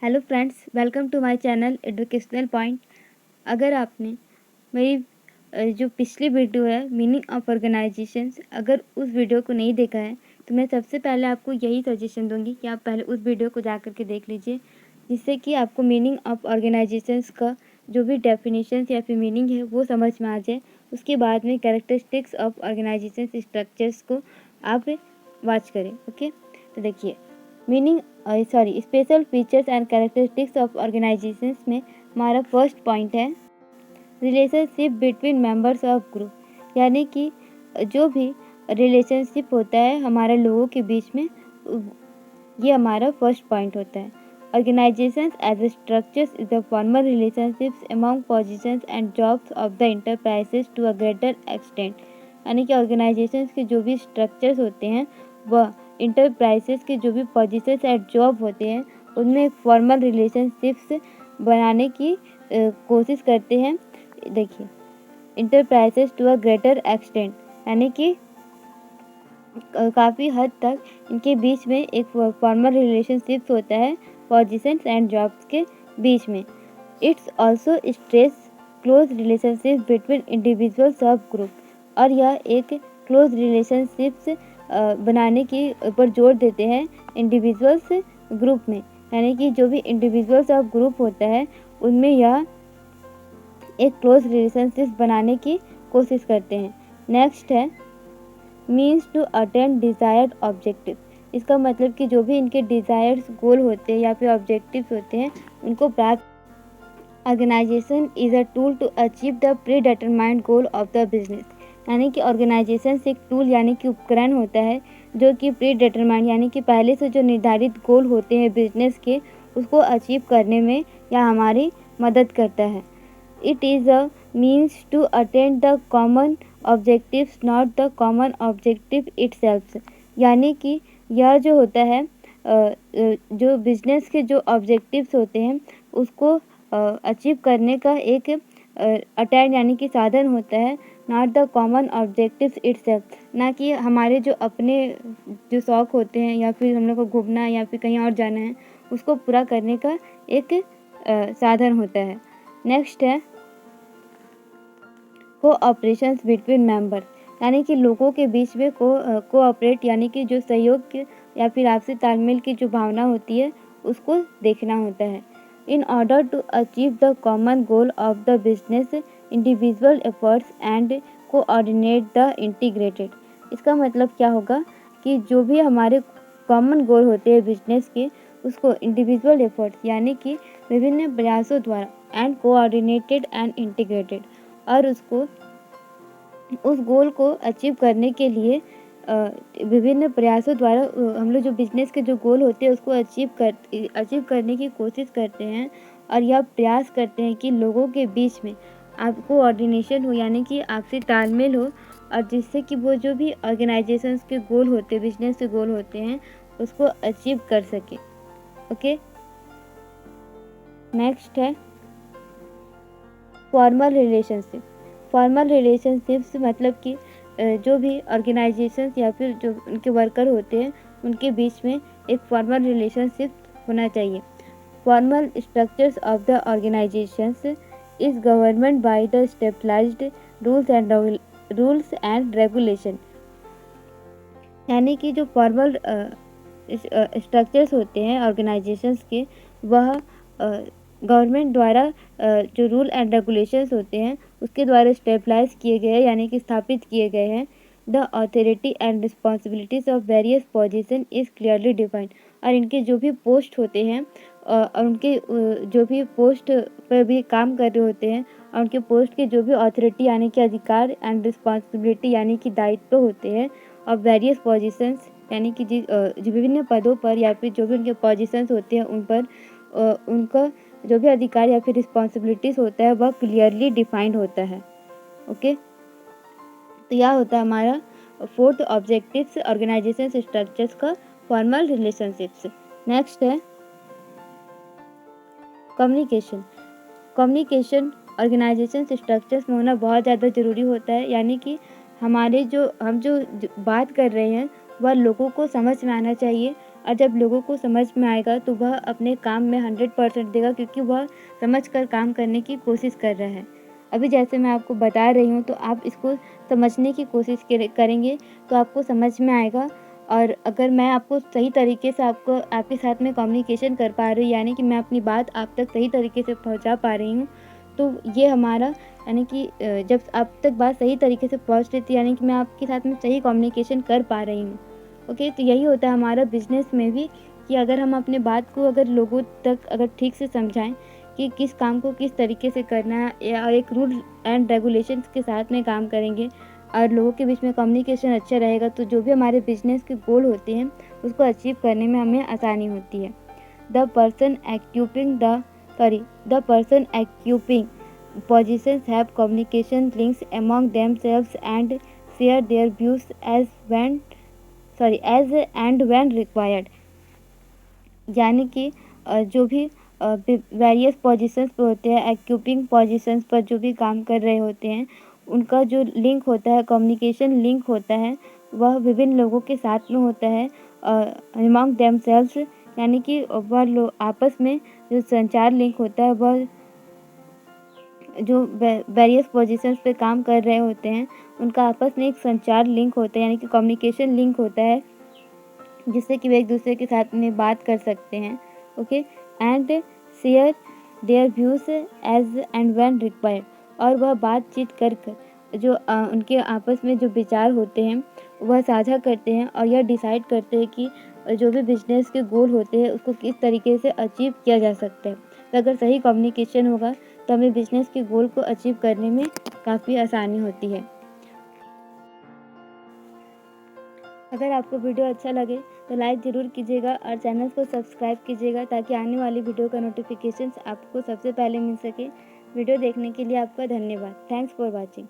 Hello friends, welcome to my channel educational point. अगर आपने मेरी जो पिछली वीडियो है मीनिंग ऑफ ऑर्गेनाइजेशंस, अगर उस वीडियो को नहीं देखा है तो मैं सबसे पहले आपको यही सजेशन दूंगी कि आप पहले उस वीडियो को जा कर के देख लीजिए, जिससे कि आपको मीनिंग ऑफ ऑर्गेनाइजेशंस का जो भी डेफिनेशंस या फिर मीनिंग है वो समझ में आ जाए। उसके बाद में कैरेक्टरिस्टिक्स ऑफ ऑर्गेनाइजेशंस स्ट्रक्चर्स को आप वॉच करें। ओके, तो देखिए meaning special features and characteristics of organisations में हमारा फर्स्ट पॉइंट है relationship between members of group. यानी कि जो भी रिलेशनशिप होता है हमारे लोगों के बीच में, ये हमारा फर्स्ट पॉइंट होता है। Organisations as a structures is the formal relationships among positions and jobs of the enterprises to a greater extent. यानी कि ऑर्गेनाइजेशंस के जो भी स्ट्रक्चर्स होते हैं वह इंटरप्राइजेस के जो भी पोजीशंस एंड जॉब होते हैं उनमें फॉर्मल रिलेशनशिप्स बनाने की कोशिश करते हैं। देखिए enterprises to a greater extent, यानी कि काफ़ी हद तक इनके बीच में एक फॉर्मल रिलेशनशिप्स होता है पोजीशंस एंड जॉब्स के बीच में। It's also stress close relationship between individuals of group, और यह एक क्लोज रिलेशनशिप्स बनाने की ऊपर जोर देते हैं इंडिविजुअल्स ग्रुप में। यानी कि जो भी इंडिविजुअल्स ऑफ ग्रुप होता है उनमें यह एक क्लोज रिलेशनशिप बनाने की कोशिश करते हैं। नेक्स्ट है means to attend desired objective. इसका मतलब कि जो भी इनके डिज़ायर्स गोल होते हैं या फिर ऑब्जेक्टिव्स होते हैं उनको प्राप्त। Organisation is a tool to achieve the predetermined goal of the business. यानी कि ऑर्गेनाइजेशन से एक टूल यानी कि उपकरण होता है जो कि प्री डिटरमाइंड यानी कि पहले से जो निर्धारित गोल होते हैं बिजनेस के उसको अचीव करने में यह हमारी मदद करता है। It is a means to attend the common objectives not the common objective itself. यानी कि यह जो होता है जो बिजनेस के जो ऑब्जेक्टिव्स होते हैं उसको अचीव करने का एक अटेंड यानी कि साधन होता है, not the common objectives itself. ना कि हमारे जो अपने जो शौक़ होते हैं या फिर हम लोग को घूमना है या फिर कहीं और जाना है उसको पूरा करने का एक साधन होता है। नेक्स्ट है कोऑपरेशंस बिटवीन मेंबर। यानी कि लोगों के बीच में कोऑपरेट यानी कि जो सहयोग या फिर आपसी तालमेल की जो भावना होती है उसको देखना होता है। In order to achieve the common goal of the business individual efforts and coordinate the integrated. इसका मतलब क्या होगा कि जो भी हमारे कॉमन गोल होते हैं बिजनेस के उसको इंडिविजुअल एफर्ट्स यानी कि विभिन्न प्रयासों द्वारा एंड कोऑर्डिनेटेड एंड इंटीग्रेटेड, और उसको उस गोल को अचीव करने के लिए विभिन्न प्रयासों द्वारा हम लोग जो बिजनेस के जो गोल होते हैं उसको अचीव करने की कोशिश करते हैं। और यह प्रयास करते हैं कि लोगों के बीच में आप कोऑर्डिनेशन हो यानी कि आपसी तालमेल हो, और जिससे कि वो जो भी ऑर्गेनाइजेशंस के गोल होते हैं बिजनेस के गोल होते हैं उसको अचीव कर सके। ओके, नेक्स्ट है फॉर्मल रिलेशनशिप। फॉर्मल रिलेशनशिप्स मतलब कि जो भी ऑर्गेनाइजेशंस या फिर जो उनके वर्कर होते हैं उनके बीच में एक फॉर्मल रिलेशनशिप होना चाहिए। Formal structures of the organisations is government by the stabilised rules and regulation. यानी कि जो फॉर्मल स्ट्रक्चर्स होते हैं ऑर्गेनाइजेशंस के वह गवर्नमेंट द्वारा जो रूल एंड रेगुलेशंस होते हैं उसके द्वारा स्टेबलाइज किए गए हैं यानी कि स्थापित किए गए हैं। The authority and responsibilities of various position is clearly defined. और इनके जो भी पोस्ट होते हैं और उनके जो भी पोस्ट पर भी काम कर रहे होते हैं और उनके पोस्ट के जो भी अथॉरिटी यानी कि अधिकार एंड रिस्पॉन्सिबिलिटी यानी कि दायित्व होते हैं और वेरियस पोजीशंस यानी कि जो विभिन्न पदों पर या फिर जो भी उनके पोजीशंस होते हैं उन पर उनका जो भी अधिकार या फिर रिस्पॉन्सिबिलिटीज़ होता है वह क्लियरली डिफाइंड होता है। ओके, तो यह होता है हमारा फोर्थ ऑब्जेक्टिव्स ऑर्गेनाइजेशन स्ट्रक्चर्स का फॉर्मल रिलेशनशिप्स। नेक्स्ट है कम्युनिकेशन। कम्युनिकेशन ऑर्गेनाइजेशन स्ट्रक्चर्स में होना बहुत ज़्यादा ज़रूरी होता है। यानी कि हमारे हम जो बात कर रहे हैं वह लोगों को समझ में आना चाहिए और जब लोगों को समझ में आएगा तो वह अपने काम में 100% देगा, क्योंकि वह समझ कर काम करने की कोशिश कर रहा है। अभी जैसे मैं आपको बता रही हूँ तो आप इसको समझने की कोशिश करेंगे तो आपको समझ में आएगा। और अगर मैं आपको सही तरीके से आपके साथ में कम्युनिकेशन कर पा रही हूँ, यानी कि मैं अपनी बात आप तक सही तरीके से पहुँचा पा रही हूँ, तो ये हमारा यानी कि जब आप तक बात सही तरीके से पहुँच रही थी, यानी कि मैं आपके साथ में सही कम्युनिकेशन कर पा रही हूँ। ओके, तो यही होता है हमारा बिज़नेस में भी, कि अगर हम अपने बात को अगर लोगों तक अगर ठीक से समझाएँ कि किस काम को किस तरीके से करना है, या एक रूल एंड रेगुलेशंस के साथ में काम करेंगे और लोगों के बीच में कम्युनिकेशन अच्छा रहेगा, तो जो भी हमारे बिज़नेस के गोल होते हैं उसको अचीव करने में हमें आसानी होती है। The person occupying positions have communication links among themselves and share their views as and when required। यानी कि जो भी वेरियस पोजीशंस पे होते हैं, एक्यूपिंग पोजीशंस पर जो भी काम कर रहे होते हैं, उनका जो लिंक होता है, कम्युनिकेशन लिंक होता है, वह विभिन्न लोगों के साथ में होता है अमॉन्ग देमसेल्व्स। यानी कि वह लोग आपस में जो संचार लिंक होता है, वह जो वेरियस पोजीशंस पे काम कर रहे होते हैं उनका आपस में एक संचार लिंक होता है, यानी कि कम्युनिकेशन लिंक होता है, जिससे कि वे एक दूसरे के साथ में बात कर सकते हैं। Okay, and share their views as and when required. और वह बातचीत कर जो उनके आपस में जो विचार होते हैं वह साझा करते हैं, और यह डिसाइड करते हैं कि जो भी बिजनेस के गोल होते हैं उसको किस तरीके से अचीव किया जा सकता है। तो अगर सही कम्युनिकेशन होगा तो हमें बिजनेस के गोल को अचीव करने में काफ़ी आसानी होती है। अगर आपको वीडियो अच्छा लगे तो लाइक ज़रूर कीजिएगा और चैनल को सब्सक्राइब कीजिएगा, ताकि आने वाली वीडियो का नोटिफिकेशंस आपको सबसे पहले मिल सके। वीडियो देखने के लिए आपका धन्यवाद। Thanks for watching.